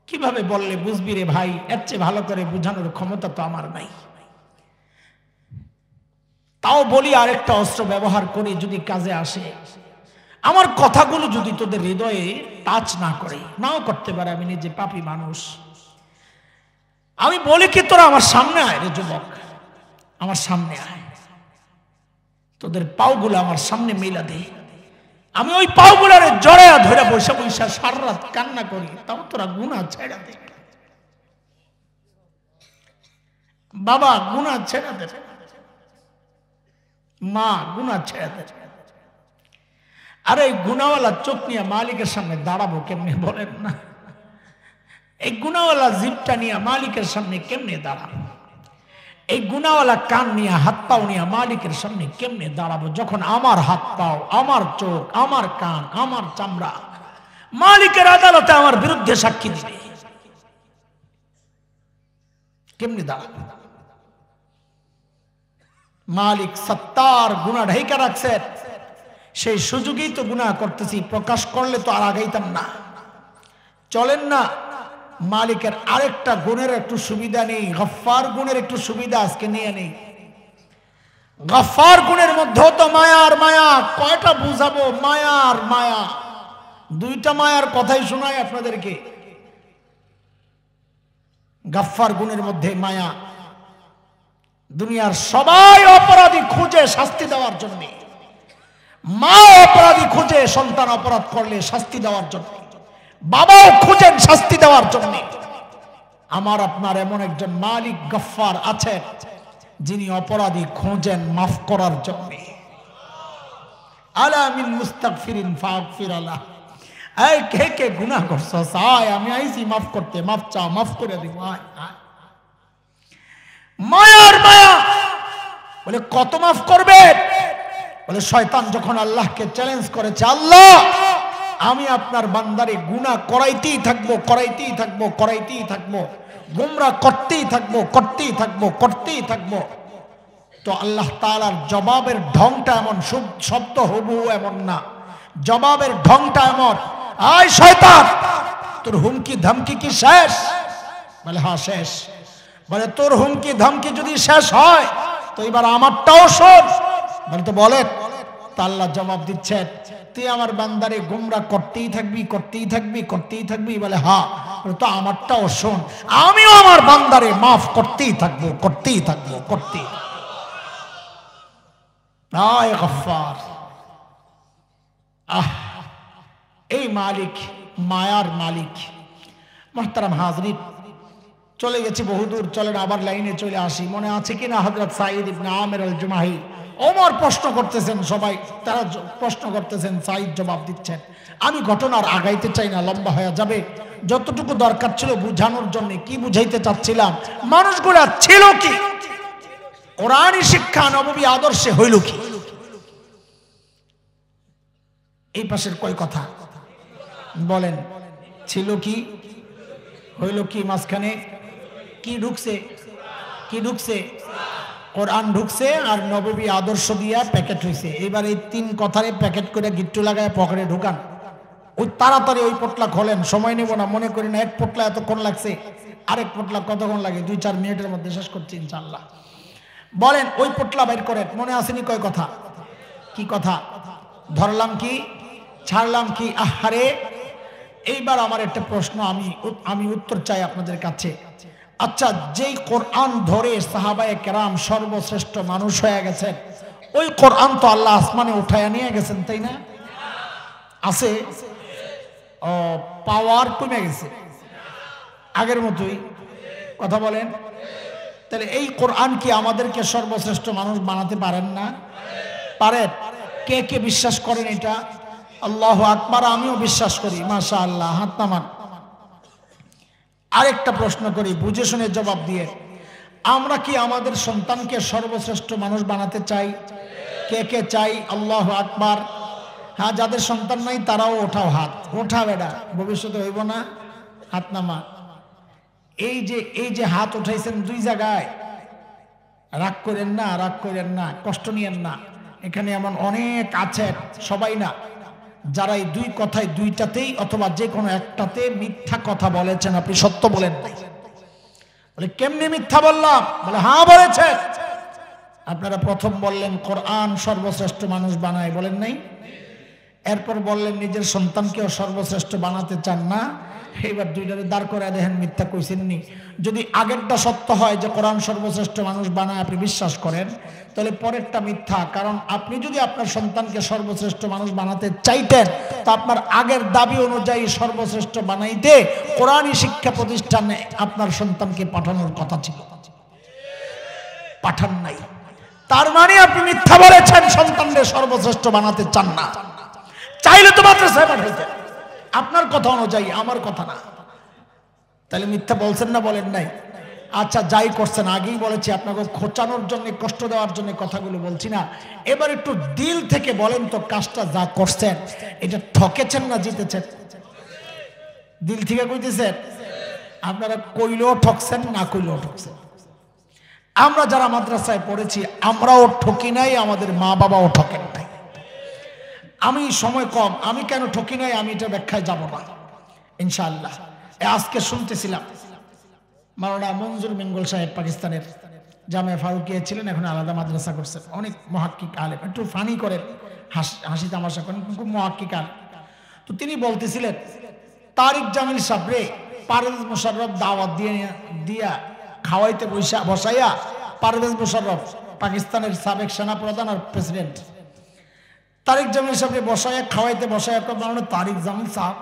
কিভাবে বললে বুঝবি রে ভাই? এর চেয়ে ভালো করে বুঝানোর ক্ষমতা তো আমার নাই। তাও বলি, আরেকটা অস্ত্র ব্যবহার করে যদি কাজে আসে, আমার কথাগুলো যদি তোদের হৃদয়ে টাচ না করে, নাও করতে পারে, আমি নিজে পাপী মানুষ, আমি বলি কি তোরা আমার সামনে আয় রে যুবক, আমার সামনে আয়, তোদের পাওগুলো আমার সামনে মেলা দে, আমি ওই পাওগুলারে জড়ায়া ধরে বসে বসে সারা রাত কান্না করি, তাও তোরা গুনাহ ছেড়ে দে বাবা, গুনাহ ছেড়ে দে মা, গুনাহ ছেড়ে দে। আরে এই গুনাহওয়ালা চোখ নিয়ে মালিকের সামনে দাঁড়াবো কেমনে বলেন না? এই গুনাহওয়ালা জিভটা নিয়ে মালিকের সামনে কেমনে দাঁড়াবো? এই গুনাহওয়ালা কান নিয়ে হাত পাও নিয়ে মালিকের সামনে কেমনে দাঁড়াবো, যখন আমার হাত পাও, আমার চোখ, আমার কান, আমার চামড়া মালিকের আদালতে আমার বিরুদ্ধে সাক্ষী দিবে? কেমনে দাঁড়াবো? মালিক সত্তার, গুনাহ ঢাইকা রাখছেন, সেই সুযোগেই তো গুনাহ করতেছি, প্রকাশ করলে তো আর আগাইতাম না। চলেন না, মালিকের আরেকটা গুণের একটু সুবিধা নেই, গফফার গুণের একটু সুবিধা আজকে নিয়ে নেই। গফফার গুণের মধ্যেও তো মায়ার মায়া, কয়টা বুঝাবো? মায়ার মায়া, দুইটা মায়ার কথাই শোনাই আপনাদেরকে। গফফার গুণের মধ্যে মায়া, দুনিয়ার সবাই অপরাধী খুঁজে শাস্তি দেওয়ার জন্য, মা অপরাধী খুঁজে সন্তান অপরাধ করলে শাস্তি দেওয়ার জন্য, বাবাও খুঁজেন শাস্তি দেওয়ার জন্য। আমার আপনার এমন একজন মালিক গফফার আছেন, যিনি অপরাধী খুঁজেন মাফ করার জন্য। আলা মিন মুস্তাগফিরিন ফাগফির আলাহ। এই কে কে গুনাহ করছস, আয়, আমি আইছি মাফ করতে, মাফ চা, মাফ করে দিব, আয় আয়। মায়ার মায়া, বলে কত মাফ করবে? বলে শয়তান যখন আল্লাহকে চ্যালেঞ্জ করেছে, আল্লাহ আমি আপনার বান্দারে গুনাহ করাইতেই থাকবো, করাইতেই থাকবো, করাইতেই থাকবো, গুমরাহ করতেই থাকবো, করতেই থাকবো, করতেই থাকবো, তো আল্লাহ তাআলার জবাবের ঢংটা এমন, শব্দ হবু এমন না, জবাবের ঢংটা এমন, আয় শয়তান তোর হুমকি ধমকি কি শেষ? বলে হ্যাঁ শেষ। বলে তোর হুমকি ধমকি যদি শেষ হয় তো এবার আমারটাও শোন। বলে তো বলেন। তা আল্লাহ জবাব দিচ্ছেন, তুই আমার বান্দারে গুমরাহ করতেই থাকবি, করতেই থাকবি, করতেই থাকবি? বলে হ্যাঁ। তো আমারটাও শোন, আমিও আমার বান্দারে মাফ করতেই থাকবো, করতেই থাকবো, করতেই। আয় গফফার, আহ এই মালিক, মায়ার মালিক। মুহতারাম হাজরিন, চলে গেছি বহুদূর, চলেন আবার লাইনে চলে আসি। মনে আছে কিনা হযরত সাঈদ ইবনে আমির আল জুমাহি, ওমর প্রশ্ন করতেছেন, সবাই তারা প্রশ্ন করতেছেন, সাঈদ জবাব দিচ্ছেন। আমি ঘটনার আগাইতে চাই না, লম্বা হয়ে যাবে। যতটুকু দরকার ছিল বুঝানোর জন্য, কি বুঝাইতে চাচ্ছিলাম, মানুষগুলা ছিল কি, কোরআনী শিক্ষা নববী আদর্শে হইল কি? এই পাশের কয় কথা বলেন, ছিল কি, হইল কি, মাঝখানে কি ঢুকছে? কি ঢুকছে? কোরআন ঢুকছে আর নববী আদর্শ দিয়া প্যাকেট হইছে। এবার এই তিন কথারে প্যাকেট করে গিট্টু লাগায় পকেটে ঢুকান। ওই তাড়াতাড়ি ওই পোটলা খোলেন, সময় নেব না, মনে করি না এক পোটলা এতক্ষণ লাগছে, আরেক পোটলা কতক্ষণ লাগে, 2-4 মিনিটের মধ্যে শেষ করছি ইনশাআল্লাহ। বলেন ওই পোটলা বের করেন। মনে আসেনি কয় কথা? কি কথা? ধরলাম কি, ছাড়লাম কি? আহারে, এইবার আমার একটা প্রশ্ন, আমি উত্তর চাই আপনাদের কাছে। আচ্ছা, যেই কোরআন ধরে সাহাবায়ে কেরাম সর্বশ্রেষ্ঠ মানুষ হয়ে গেছেন, ওই কোরআন তো আল্লাহ আসমানে উঠায়া নিয়ে গেছেন, তাই না? আছে? পাওয়ার কমে গেছে? আগের মতোই? কথা বলেন। তাহলে এই কোরআন কি আমাদেরকে সর্বশ্রেষ্ঠ মানুষ বানাতে পারেন না? পারেন। কে কে বিশ্বাস করেন এটা? আল্লাহু আকবার। আমিও বিশ্বাস করি, মাশাআল্লাহ, হাত নামান। আরেকটা প্রশ্ন করি, বুঝে শুনে জবাব দিয়ে। আমরা কি আমাদের সন্তানকে সর্বশ্রেষ্ঠ মানুষ বানাতে চাই? কে কে চাই? আল্লাহু আকবার। হ্যাঁ, যাদের সন্তান নাই তারাও ওঠাও হাত। ওঠা বেটা, ভবিষ্যতে হইব না? হাত নামা। এই যে হাত উঠাইছেন দুই জায়গায়, রাগ করেন না, রাগ করেন না, কষ্ট নিয়েন না। এখানে এমন অনেক আছে, সবাই না, যারা এই দুই কথায় দুইটাতেই অথবা যে কোনো একটাতে মিথ্যা কথা বলেছেন। আপনি সত্য বলেন নাই। বলে কেমনে মিথ্যা বললাম? বলে হ্যাঁ বলেছে। আপনারা প্রথম বললেন কোরআন সর্বশ্রেষ্ঠ মানুষ বানায়, বলেন নাই? এরপর বললেন নিজের সন্তানকেও সর্বশ্রেষ্ঠ বানাতে চান না। এইবার দুইটারে দাঁড় করে দেখেন মিথ্যা কইছেননি। যদি আগেরটা সত্য হয় যে কোরআন সর্বশ্রেষ্ঠ মানুষ বানায় আপনি বিশ্বাস করেন, তাহলে পরেরটা মিথ্যা। কারণ আপনি যদি আপনার সন্তানকে সর্বশ্রেষ্ঠ মানুষ বানাতে চাইতেন, তো আপনার আগের দাবি অনুযায়ী সর্বশ্রেষ্ঠ বানাইতে কোরআনী শিক্ষা প্রতিষ্ঠানে আপনার সন্তানকে পাঠানোর কথা ছিল, পাঠান নাই। তার মানে আপনি মিথ্যা বলেছেন, সন্তানদের সর্বশ্রেষ্ঠ বানাতে চান না। চাইলে তো মাদ্রাসায় পাঠাইতেন, আপনার কথা অনুযায়ী, আমার কথা না। তাহলে মিথ্যা বলছেন না বলেন নাই? আচ্ছা, যাই করছেন, আগেই বলেছি আপনাকে খোঁচানোর জন্য, কষ্ট দেওয়ার জন্য কথাগুলো বলছি না। এবার একটু দিল থেকে বলেন তো, কাজটা যা করছেন এটা ঠকেছেন না জিতেছেন? দিল থেকে কইতেছেন? আপনারা কইলেও ঠকছেন, না কইলেও ঠকছেন। আমরা যারা মাদ্রাসায় পড়েছি আমরাও ঠকি নাই, আমাদের মা বাবাও ঠকেন নাই। আমি সময় কম, আমি কেন ঠকি নাই আমি এটা ব্যাখ্যায় যাব না ইনশাআল্লাহ। আজকে শুনতেছিলাম মাওলানা মঞ্জুর মিঙ্গল সাহেব পাকিস্তানের জামিয়া ফারুকিয়া ছিলেন, এখন আলাদা মাদ্রাসা করছেন। অনেক মুহাক্কিক আলেম, একটু ফানি করেন, হাসি তামাশা করেন, খুব মুহাক্কিক আলেম। তো তিনি বলতেছিলেন তারিক জামিল সাবরে পারভেজ মুশাররফ দাওয়াত দিয়া খাওয়াইতে বসাইয়া, পারভেজ মুশাররফ পাকিস্তানের সাবেক সেনা প্রধান আর প্রেসিডেন্ট, তারিক জামিল সাহেবকে বসাইয়া খাওয়াইতে বসাইয়া মাওলানা তারিক জামিল সাহেব,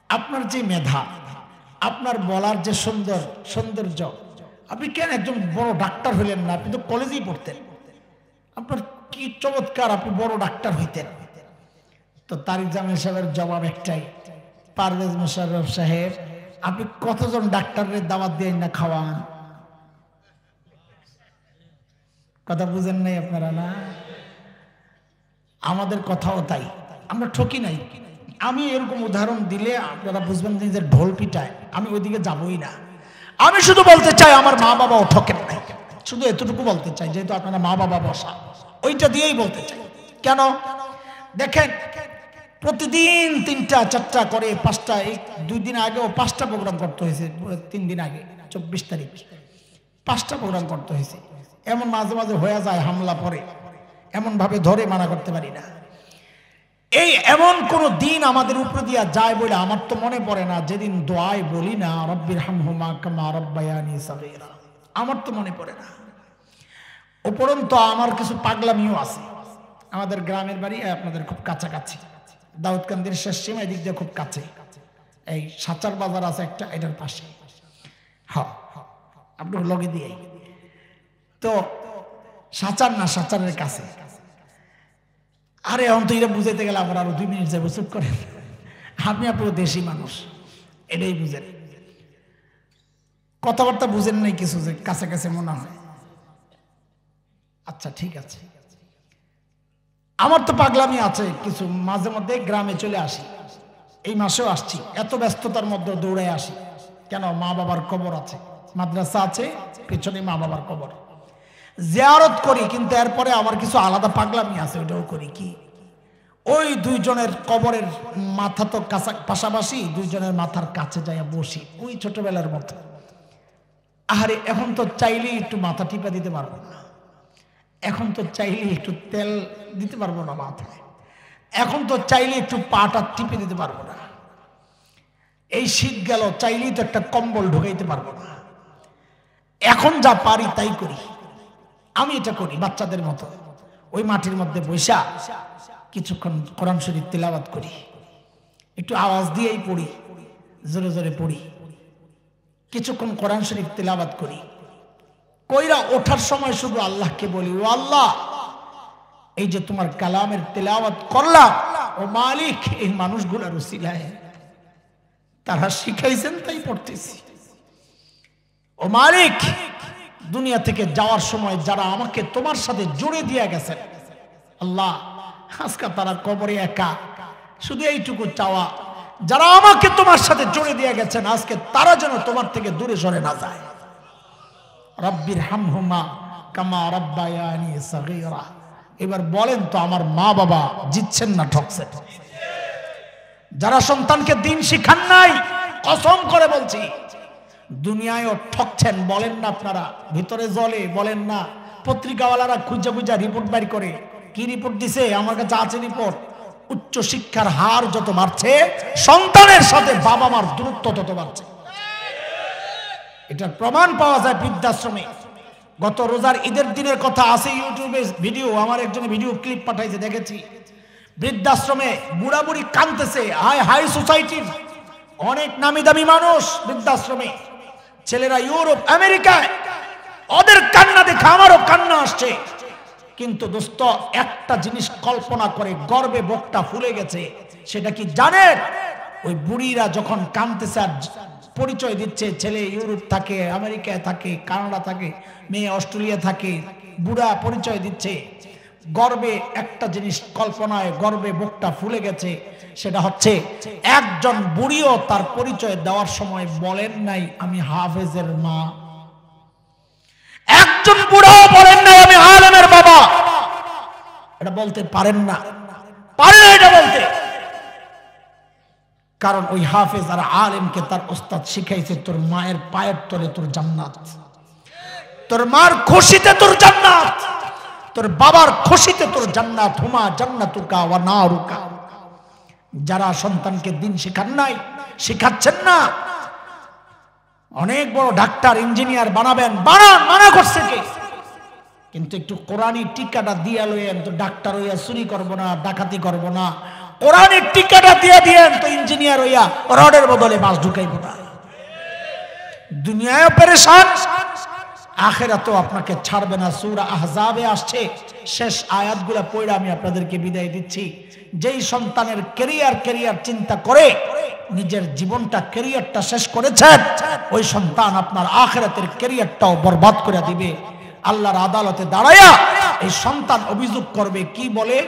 আপনার যে মেধা, আপনার বলার যে সৌন্দর্য, আপনি কেন একজন বড় ডাক্তার হইলেন না? আপনি তো কলেজেই পড়তেন, আপনার কি চমৎকার, আপনি বড় ডাক্তার হইতেন। তো তারিক জামিল সাহেবের জবাব একটাই, পারভেজ মুশাররফ সাহেব আপনি কতজন ডাক্তারের দাওয়াত দিয়ে না খাওয়ান? কথা বুঝেন নাই আপনারা? না, আমাদের কথাও তাই, আমরা ঠকি নাই। আমি এরকম উদাহরণ দিলে আপনারা বুঝবেন যে ঢোল পিটায়, আমি ওইদিকে যাবই না। আমি শুধু বলতে চাই আমার মা বাবাও ঠকেন নাই, শুধু এতটুকু বলতে চাই। যেহেতু আপনারা মা বাবা বসা, ওইটা দিয়েই বলতে চাই। কেন দেখেন, প্রতিদিন 3টা 4টা করে 5টা, এই 2 দিন আগেও 5টা প্রোগ্রাম করতে হয়েছে, 3 দিন আগে 24 তারিখ 5টা প্রোগ্রাম করতে হয়েছে। এমন মাঝে মাঝে হয়ে যায় হামলা পরে, এমন ভাবে ধরে মানা করতে পারি না। এই এমন কোন দিন আমাদের উপরে দিয়া যায় বলে আমার তো মনে পড়ে না যেদিন দোয়ায় বলি না রব্বির হামহুমা কামা রাব্বায়ানি সাগীরা, আমার তো মনে পড়ে না। উপরন্তু আমার কিছু পাগলামিও আছে। আমাদের গ্রামের বাড়ি আপনাদের খুব কাছাকাছি, দাউদকান্দির শেষ সীমা, এদিক দিয়ে খুব কাছে। এই সাচার বাজার আছে একটা, এটার পাশে। হ্যাঁ, আপনার লগে দিয়ে তো সাচার না, সাচারের কাছে। আরে এখন তো এটা বুঝাইতে গেলে আমার আরো 2 মিনিট যাবো, চুপ করেন। আপনি আপনার দেশি মানুষ, এটাই বুঝেন, কথাবার্তা বুঝেন নাই কিছু, যে কাছে কাছে মনে হয়। আচ্ছা ঠিক আছে, আমার তো পাগলামি আছে কিছু, মাঝে মধ্যে গ্রামে চলে আসি, এই মাসেও আসছি। এত ব্যস্ততার মধ্যে দৌড়ে আসি কেন? মা বাবার কবর আছে, মাদ্রাসা আছে পেছনে, মা বাবার কবর জিয়ারত করি। কিন্তু এরপরে আমার কিছু আলাদা পাগলামি আছে, ওইটাও করি। কি? ওই 2 জনের কবরের মাথা তো পাশাপাশি, 2 জনের মাথার কাছে যাইয়া বসি, ওই ছোটবেলার মতো। আরে এখন তো চাইলেই একটু মাথা টিপা দিতে পারবো না, এখন তো চাইলে একটু তেল দিতে পারবো না মাথায়, এখন তো চাইলে একটু পাটা টিপে দিতে পারবো না। এই শীত গেল, চাইলেই তো একটা কম্বল ঢুকাইতে পারবো না। এখন যা পারি তাই করি, আমি এটা করি বাচ্চাদের মতো। ওই মাটির মধ্যে বৈশা কিছুক্ষণ কোরআন শরীফ তিলাওয়াত করি, একটু আওয়াজ দিয়েই পড়ি, জোরে জোরে পড়ি, কিছুক্ষণ কোরআন শরীফ তিলাওয়াত করি। কইরা ওঠার সময় শুধু আল্লাহকে বলি, ও আল্লাহ, এই যে তোমার কালামের তেলাওয়াত করলাম, ও মালিক, এই মানুষগুলোর উসিলায় তারা শিখাইছেন তাই পড়তেছি। ও মালিক, দুনিয়া থেকে যাওয়ার সময় যারা আমাকে তোমার সাথে জুড়ে দিয়ে গেছেন, আল্লাহ আজকে তারা কবরে একা, শুধু এইটুকু চাওয়া, যারা আমাকে তোমার সাথে জুড়ে দিয়ে গেছেন আজকে তারা যেন তোমার থেকে দূরে সরে না যায়। রব্বির হামহুমা কামা রাব্বায়ানি সাগীরা। এবার বলেন তো, আমার মা বাবা জিতছেন না ঠকছেন? যারা সন্তানকে দিন শিখান নাই, কসম করে বলছি দুনিয়ায়ও ঠকছেন। বলেন না আপনারা, ভিতরে জলে বলেন না। পত্রিকাওয়ালারা খুঁজে খুঁজে রিপোর্ট বের করে, কি রিপোর্ট দিছে? আমার কাছে আছে রিপোর্ট। উচ্চ শিক্ষার হার যত বাড়ছে, সন্তানের সাথে বাবা মার দূরত্ব তত বাড়ছে। এটার প্রমাণ পাওয়া যায় বৃদ্ধাশ্রমে। গত রোজার ঈদের দিনের কথা আছে, ইউটিউবে ভিডিও, আমার একজন ভিডিও ক্লিপ পাঠাইছে, দেখেছি। বৃদ্ধাশ্রমে বুড়া বুড়ি কাঁদতেছে, হাই সোসাইটির অনেক নামি দামি মানুষ বৃদ্ধাশ্রমে, ছেলেরা ইউরোপ আমেরিকায়, ওদের কান্না দেখে আমারও কান্না আসছে। কিন্তু দোস্ত, একটা জিনিস কল্পনা করে গর্বে বুকটা ফুলে গেছে। সেটা কি জানেন? ওই বুড়িরা যখন কাঁদতেছে আর পরিচয় দিচ্ছে, ছেলে ইউরোপ থাকে, আমেরিকায় থাকে, কানাডা থাকে, মেয়ে অস্ট্রেলিয়া থাকে, বুড়া পরিচয় দিচ্ছে, গর্বে একটা জিনিস কল্পনায় গর্বে বুকটা ফুলে গেছে। সেটা হচ্ছে একজন বুড়িও তার পরিচয় দেওয়ার সময় বলেন নাই আমি হাফেজের মা। একজন বুড়াও বলেন নাই আমি আলেমের বাবা। এটা বলতে পারেন না, পারেন এটা বলতে। কারণ ওই হাফেজ আর আলেমকে তার ওস্তাদ শিখাইছে, তোর মায়ের পায়ের তলে তোর জান্নাত, তোর মার খুশিতে তোর জান্নাত, তোর বাবার খুশিতে তোর জান্নাত, হুমা জান্নাতুকা ওয়া নারুকা। যারা সন্তানকে দিন শিখান নাই, শিখাচ্ছেন না, অনেক বড় ডাক্তার ইঞ্জিনিয়ার বানাবেন, বানান, মানা করছে কে? কিন্তু একটু কোরআনী টিকাটা দিয়া লইয়েন তো ডাক্তার হইয়া চুরি করবো না, ডাকাতি করবো না। কোরআনী টিকাটা দিয়ে দিয়েন তো ইঞ্জিনিয়ার হইয়া রডের বদলে বাস ঢুকাইব না। দুনিয়ায় পেরেশান, আখিরাতেও আপনাকে ছাড়বে না। সূরা আহজাবে আসছে, শেষ আয়াতগুলো পড়ে আমি আপনাদেরকে বিদায় দিচ্ছি। যেই সন্তানের ক্যারিয়ার চিন্তা করে নিজের জীবনটা, ক্যারিয়ারটা শেষ করেছেন, ওই সন্তান আপনার আখিরাতের ক্যারিয়ারটাও বরবাদ করে দিবে। আল্লাহর আদালতে দাঁড়ায়া এই সন্তান অভিযোগ করবে, কি বলে?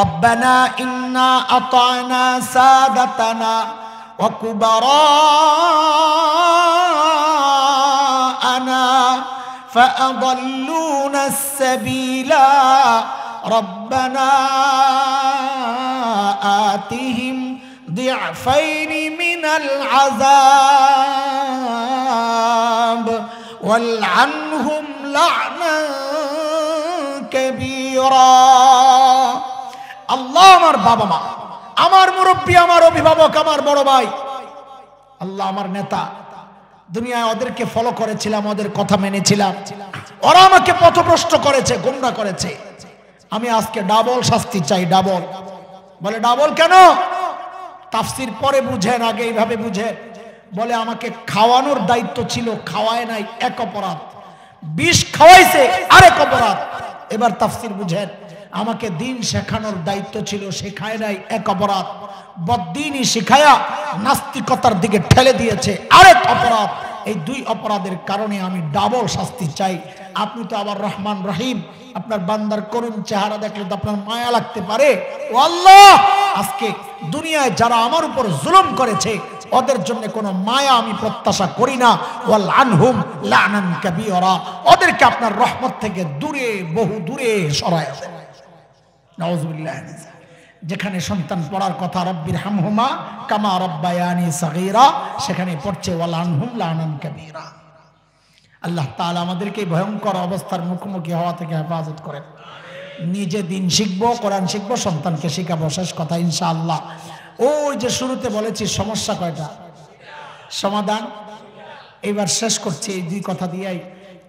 রব্বানা ইন্না আতানা সাদাতানা ওয়া কুবারানা ফাআদাল্লুনা আস-সাবিলা রব্বানা আতিহিম দি'ফাইনি মিনাল আযাব ওয়ালআনহুম লা'নান কাবীরা। আল্লাহ, আমার বাবা মা, আমার মুরব্বী, আমার অভিভাবক, আমার বড় ভাই, আল্লাহ আমার নেতা, দুনিয়ায় ওদেরকে ফলো করেছিলাম, ওদের কথা মেনেছিলাম, ওরা আমাকে পথভ্রষ্ট করেছে, গোমরা করেছে। আমি আজকে ডাবল শাস্তি চাই। ডাবল বলে, ডাবল কেন? তাফসীর পরে বুঝেন, আগে এইভাবে বুঝেন। বলে আমাকে খাওয়ানোর দায়িত্ব ছিল, খাওয়ায় নাই, এক অপরাধ। বিষ খাওয়াইছে, আরেক অপরাধ। এবার তাফসীর বুঝেন, আমাকে দিন শেখানোর দায়িত্ব ছিল, শেখায় নাই, এক অপরাধ। বদ্দিনই শিখায়া নাস্তিকতার দিকে ঠেলে দিয়েছে, আরেক অপরাধ। এই দুই অপরাধের কারণে আমি ডাবল শাস্তি চাই। আপনি তো আবার রহমান রহিম, আপনার বান্দার করুণ চেহারা দেখলে তো আপনার মায়া লাগতে পারে। ও আল্লাহ, আজকে দুনিয়ায় যারা আমার উপর জুলুম করেছে ওদের জন্য কোনো মায়া আমি প্রত্যাশা করি না। ওয়াল আনহুম লানান কাবীরা, ওদেরকে আপনার রহমত থেকে দূরে, বহু দূরে সরায় দেন। নাউযুবিল্লাহ। যেখানে সন্তান পড়ার কথা রব্বির হামহুমা কামা রাব্বায়ানি সাগীরা, সেখানে পড়ছে ওয়াল আনহুম লানান কাবীরা। আল্লাহ তাআলা আমাদেরকে ভয়ঙ্কর অবস্থার মুখোমুখি হওয়া থেকে হেফাজত করেন। নিজে দিন শিখবো, কোরআন শিখবো, সন্তানকে শিখাবো। শেষ কথা ইনশাআল্লাহ। ওই যে শুরুতে বলেছি সমস্যা কয়টা, সমাধান। এবার শেষ করছি এই দুই কথা দিয়েই।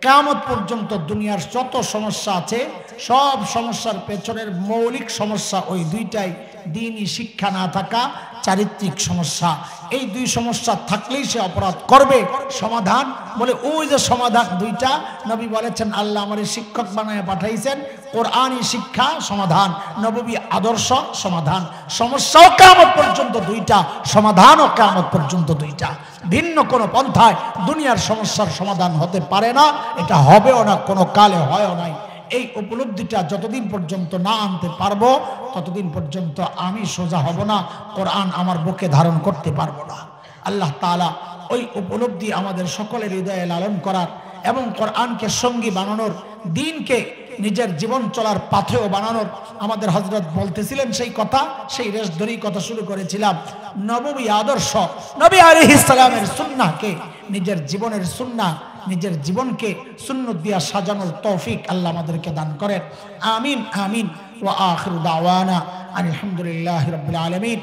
কিয়ামত পর্যন্ত দুনিয়ার যত সমস্যা আছে সব সমস্যার পেছনের মৌলিক সমস্যা ওই দুইটাই। দ্বীনি শিক্ষা না থাকা, চারিত্রিক সমস্যা। এই দুই সমস্যা থাকলেই সে অপরাধ করবে। সমাধান বলে ওই যে সমাধান দুইটা, নবী বলেছেন আল্লাহ আমারে শিক্ষক বানায় পাঠাইছেন, কোরআনী শিক্ষা সমাধান, নববী আদর্শ সমাধান। সমস্যাও কিয়ামত পর্যন্ত দুইটা, সমাধানও কিয়ামত পর্যন্ত দুইটা। ভিন্ন কোনো পন্থায় দুনিয়ার সমস্যার সমাধান হতে পারে না, এটা হবেও না, কোনো কালে হয়ও নাই। এই উপলব্ধিটা যতদিন পর্যন্ত না আনতে পারবো ততদিন পর্যন্ত আমি সোজা হব না, কোরআন আমার বুকে ধারণ করতে পারবো না। আল্লাহ তাআলা ওই উপলব্ধি আমাদের সকলের হৃদয়ে লালন করার এবং কোরআনকে সঙ্গী বানানোর, দ্বীনকে নিজের জীবন চলার পাথেয় বানানোর। আমাদের হযরত বলতেছিলেন সেই কথা, সেই রেশ ধরেই কথা শুরু করেছিলাম। নববী আদর্শ, নবী আলাইহিস সালামের সুন্নাহকে নিজের জীবনের সুন্নাহ, নিজের জীবনকে সুন্নত দিয়া সাজানোর তৌফিক আল্লাহ আমাদেরকে দান করেন। আমিন আমিন। ওয়া আখিরু দাওয়ানা আলহামদুলিল্লাহি রাব্বিল আলামিন।